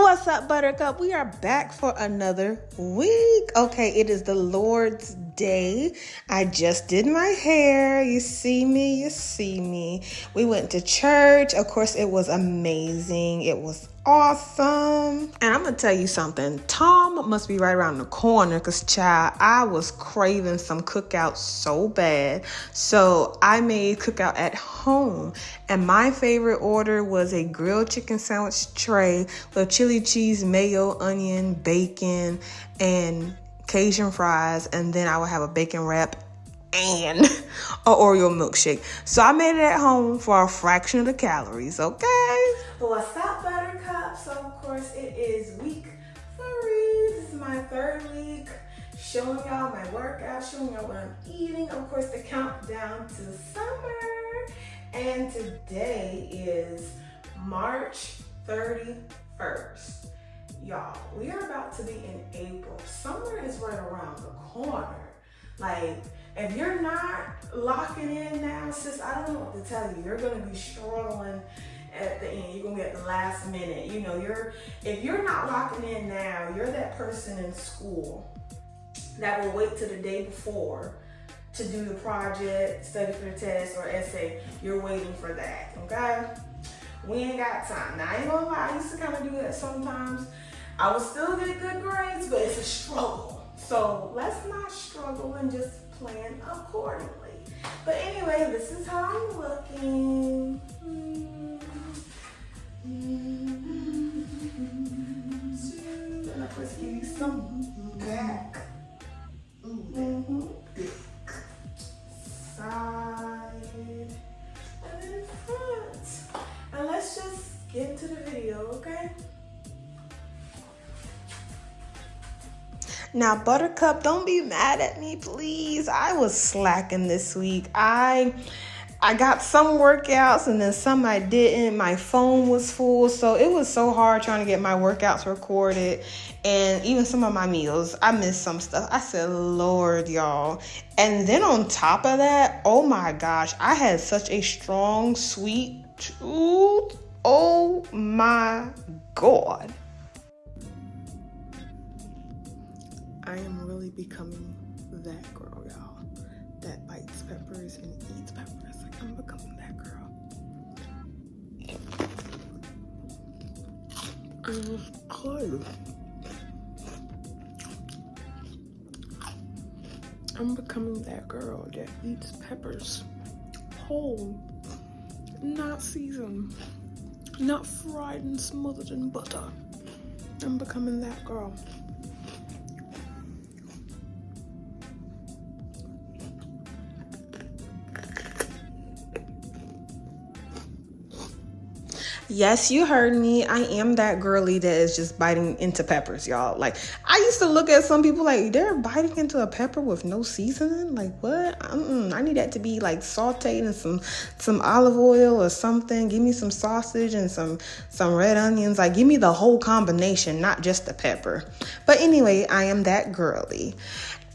What's up, Buttercup? We are back for another week. Okay, it is the Lord's Day. I just did my hair. You see me. We went to church. Of course, it was amazing. It was awesome. And I'm going to tell you something. Tom must be right around the corner because, child, I was craving some cookout so bad. So I made cookout at home. And my favorite order was a grilled chicken sandwich tray with chili cheese, mayo, onion, bacon, and Cajun fries. And then I would have a bacon wrap and an Oreo milkshake. So I made it at home for a fraction of the calories, okay? What's up, Buttercup? So, of course, it is week 3. This is my 3rd week. Showing y'all my workout, showing y'all what I'm eating. Of course, the countdown to summer. And today is March 31st. Y'all, we are about to be in April. Summer is right around the corner. Like, if you're not locking in now, sis, I don't know what to tell you. You're going to be struggling at the end. You're going to be at the last minute. You know, if you're not locking in now, you're that person in school that will wait till the day before to do the project, study for the test or essay. You're waiting for that, okay? We ain't got time. Now, I ain't gonna lie, I used to kind of do that sometimes. I would still get good grades, but it's a struggle. So let's not struggle and just plan accordingly. But anyway, this is how I'm looking. And of course, give you some back. Side and then front. And let's just get into the video, okay? Now, Buttercup, don't be mad at me, please. I was slacking this week. I got some workouts and then some I didn't. My phone was full, so it was so hard trying to get my workouts recorded. And even some of my meals, I missed some stuff. I said, Lord, y'all. And then on top of that, oh my gosh, I had such a strong, sweet tooth. Oh my God. I am really becoming that girl, y'all, that bites peppers and eats peppers. Like, I'm becoming that girl. It was good. I'm becoming that girl that eats peppers whole, not seasoned, not fried and smothered in butter. I'm becoming that girl. Yes, you heard me. I am that girly that is just biting into peppers, y'all. Like, I used to look at some people like, they're biting into a pepper with no seasoning? Like, what? I need that to be, like, sauteed in some olive oil or something. Give me some sausage and some red onions. Like, give me the whole combination, not just the pepper. But anyway, I am that girly.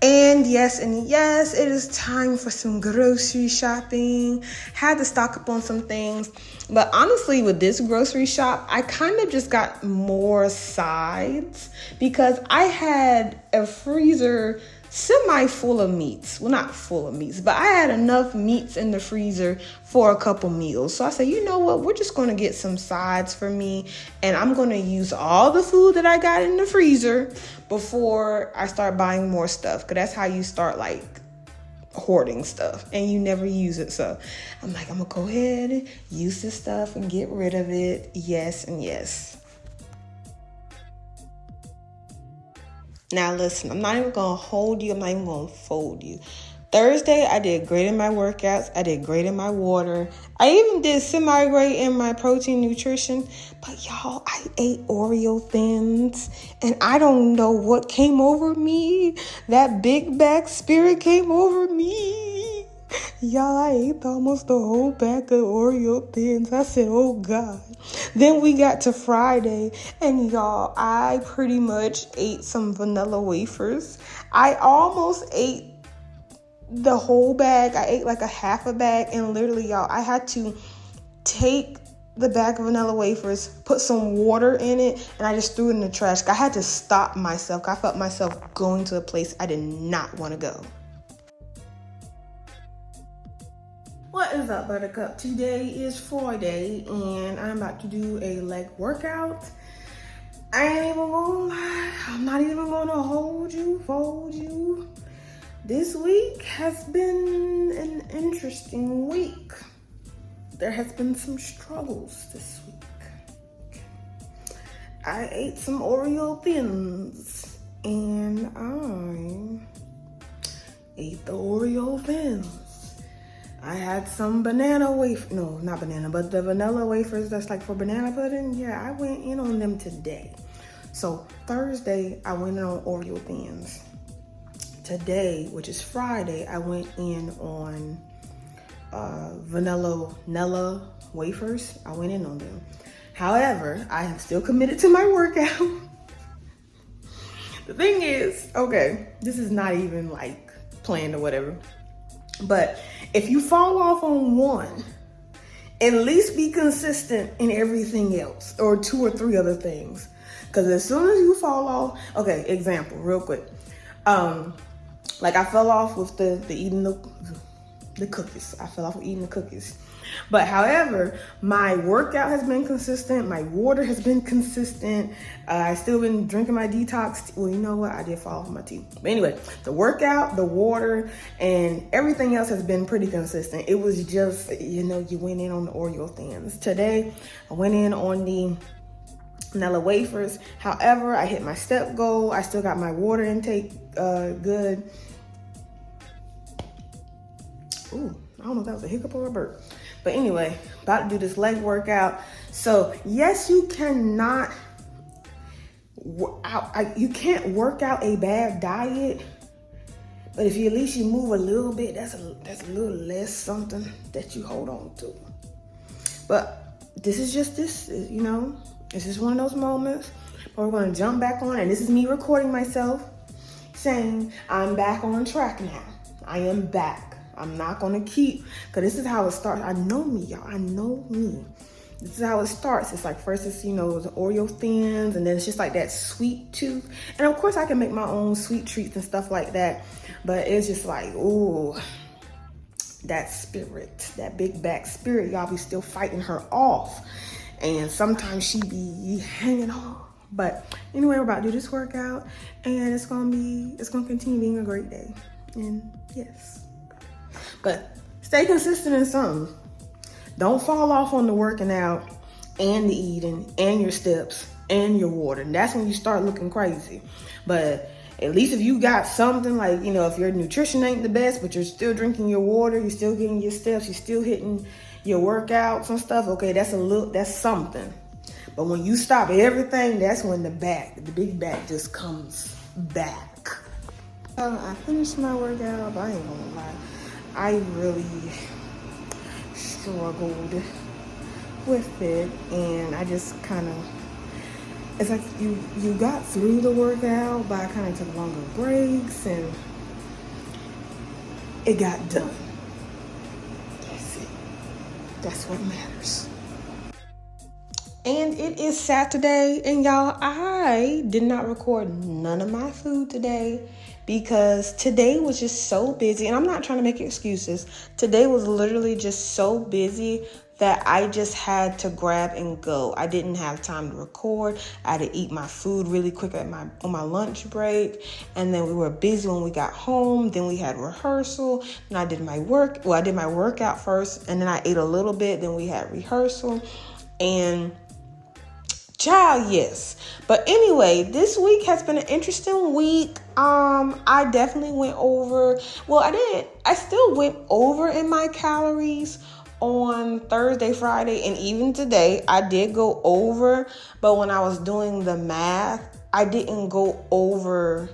And yes, it is time for some grocery shopping. Had to stock up on some things. But honestly, with this grocery shop, I kind of just got more sides because I had a freezer semi-full of meats. Well, not full of meats, but I had enough meats in the freezer for a couple meals. So I said, you know what? We're just going to get some sides for me. And I'm going to use all the food that I got in the freezer before I start buying more stuff. Because that's how you start, like, hoarding stuff and you never use it. So I'm like, I'm going to go ahead and use this stuff and get rid of it. Yes and yes. Now listen, I'm not even going to hold you. I'm not even going to fold you. Thursday, I did great in my workouts. I did great in my water. I even did semi-great in my protein nutrition. But y'all, I ate Oreo Thins. And I don't know what came over me. That big back spirit came over me. Y'all, I ate almost the whole pack of Oreo Thins. I said, oh God. Then we got to Friday. And y'all, I pretty much ate some vanilla wafers. I almost ate the whole bag. I ate like a half a bag, and literally, y'all, I had to take the bag of vanilla wafers, put some water in it, and I just threw it in the trash. I had to stop myself. I felt myself going to a place I did not want to go. What is up, Buttercup? Today is Friday, and I'm about to do a leg workout. I ain't even gonna lie. I'm not even gonna fold you. This week has been an interesting week. There has been some struggles this week. I ate some Oreo Thins, and I ate the Oreo Thins. I had some banana wafer, no, not banana, but the vanilla wafers that's like for banana pudding. Yeah, I went in on them today. So Thursday, I went in on Oreo Thins. Today, which is Friday, I went in on vanilla Nella wafers. I went in on them. However, I am still committed to my workout. The thing is, okay, this is not even like planned or whatever, but if you fall off on one, at least be consistent in everything else, or 2 or 3 other things. Because as soon as you fall off, okay, example, real quick. Like I fell off with the eating the cookies. I fell off with eating the cookies. But however, my workout has been consistent. My water has been consistent. I still been drinking my detox. Well, you know what? I did fall off my tea. But anyway, the workout, the water, and everything else has been pretty consistent. It was just, you went in on the Oreo Thins. Today, I went in on the vanilla wafers. However, I hit my step goal. I still got my water intake good. Ooh, I don't know if that was a hiccup or a burp. But anyway, about to do this leg workout. So yes, you cannot, you can't work out a bad diet, but if you at least you move a little bit, that's a little less something that you hold on to. But this is just this, it's just one of those moments where we're gonna jump back on, and this is me recording myself saying I'm back on track now. I am back. I'm not gonna keep, because this is how it starts. I know me, y'all. I know me. This is how it starts. It's like first it's, the Oreo Thins, and then it's just like that sweet tooth. And of course I can make my own sweet treats and stuff like that. But it's just like, ooh, that spirit, that big back spirit, y'all be still fighting her off. And sometimes she be hanging on. But anyway, we're about to do this workout, and it's gonna continue being a great day. And yes. But stay consistent in something. Don't fall off on the working out and the eating and your steps and your water. And that's when you start looking crazy. But at least if you got something like, if your nutrition ain't the best, but you're still drinking your water, you're still getting your steps, you're still hitting your workouts and stuff, okay, that's something. But when you stop everything, that's when the big back just comes back. I finished my workout, but I ain't gonna lie. I really struggled with it, and I just it's like you got through the workout, but I kind of took longer breaks, and it got done. That's it. That's what matters. And it is Saturday, and y'all, I did not record none of my food today because today was just so busy, and I'm not trying to make excuses. Today was literally just so busy that I just had to grab and go. I didn't have time to record. I had to eat my food really quick on my lunch break, and then we were busy when we got home. Then we had rehearsal, and I did my workout first, and then I ate a little bit. Then we had rehearsal, and child, yes. But anyway, this week has been an interesting week. I definitely went over, I still went over in my calories on Thursday, Friday, and even today. I did go over, but when I was doing the math, I didn't go over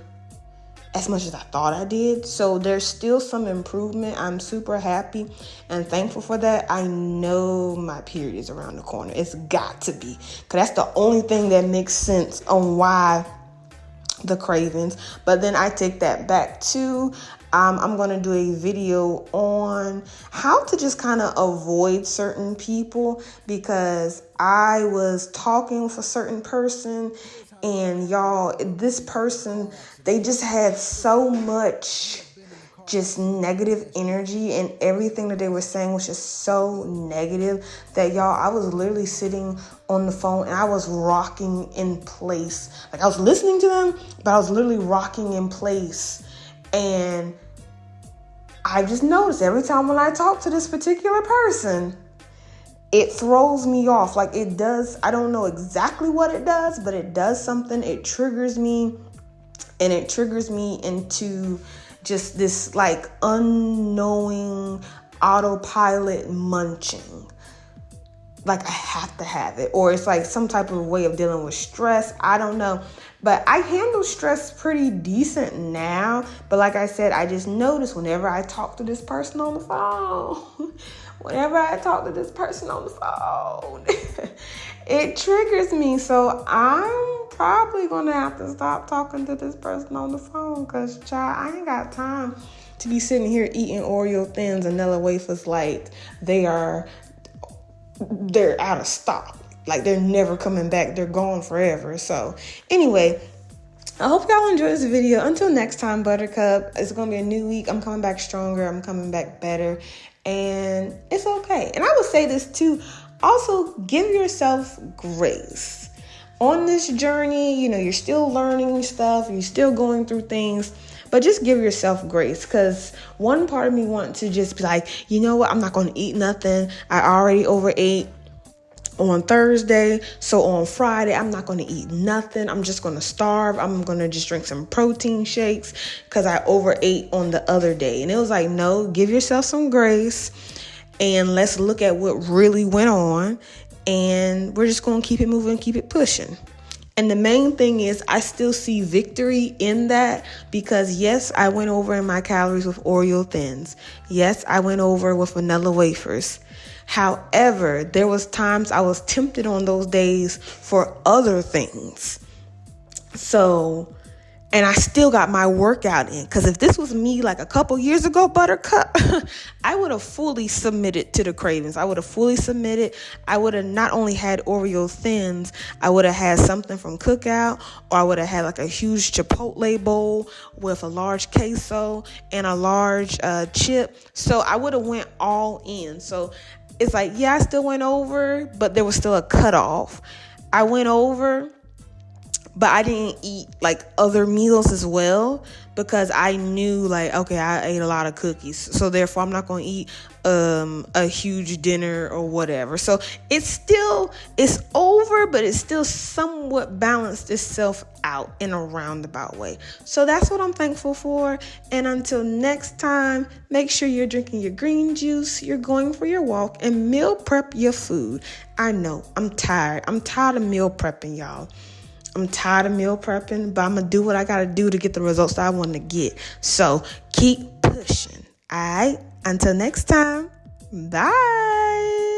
as much as I thought I did. So there's still some improvement. I'm super happy and thankful for that. I know my period is around the corner. It's got to be, because that's the only thing that makes sense on why the cravings. But then I take that back too. I'm going to do a video on how to just kind of avoid certain people, because I was talking with a certain person, and y'all, this person, they just had so much just negative energy, and everything that they were saying was just so negative that, y'all, I was literally sitting on the phone and I was rocking in place. Like, I was listening to them, but I was literally rocking in place. And I just noticed every time when I talk to this particular person, it throws me off. Like, it does. I don't know exactly what it does, but it does something. It triggers me, and it triggers me into just this like unknowing autopilot munching. Like, I have to have it, or it's like some type of way of dealing with stress. I don't know, but I handle stress pretty decent now. But like I said, I just noticed whenever I talk to this person on the phone, it triggers me. So I'm probably gonna have to stop talking to this person on the phone, because, child, I ain't got time to be sitting here eating Oreo Thins and Nilla wafers like they're out of stock. Like, they're never coming back. They're gone forever. So anyway, I hope y'all enjoy this video. Until next time, Buttercup, it's going to be a new week. I'm coming back stronger. I'm coming back better. And it's okay. And I would say this too. Also, give yourself grace. On this journey, you're still learning stuff. You're still going through things. But just give yourself grace, because one part of me wants to just be like, you know what? I'm not going to eat nothing. I already overate on Thursday. So on Friday, I'm not going to eat nothing. I'm just going to starve. I'm going to just drink some protein shakes because I overate on the other day. And it was like, no, give yourself some grace, and let's look at what really went on. And we're just going to keep it moving, keep it pushing. And the main thing is, I still see victory in that, because yes, I went over in my calories with Oreo Thins. Yes, I went over with vanilla wafers. However, there was times I was tempted on those days for other things. So, and I still got my workout in, because if this was me like a couple years ago, Buttercup, I would have fully submitted to the cravings. I would have fully submitted. I would have not only had Oreo Thins, I would have had something from Cookout, or I would have had like a huge Chipotle bowl with a large queso and a large chip. So I would have went all in. So it's like, yeah, I still went over, but there was still a cutoff. I went over, but I didn't eat like other meals as well, because I knew like, okay, I ate a lot of cookies, so therefore I'm not going to eat a huge dinner or whatever. So it's over, but it's still somewhat balanced itself out in a roundabout way. So that's what I'm thankful for. And until next time, make sure you're drinking your green juice, you're going for your walk, and meal prep your food. I know, I'm tired of meal prepping, y'all. I'm tired of meal prepping, but I'm going to do what I got to do to get the results that I want to get. So keep pushing. All right. Until next time. Bye.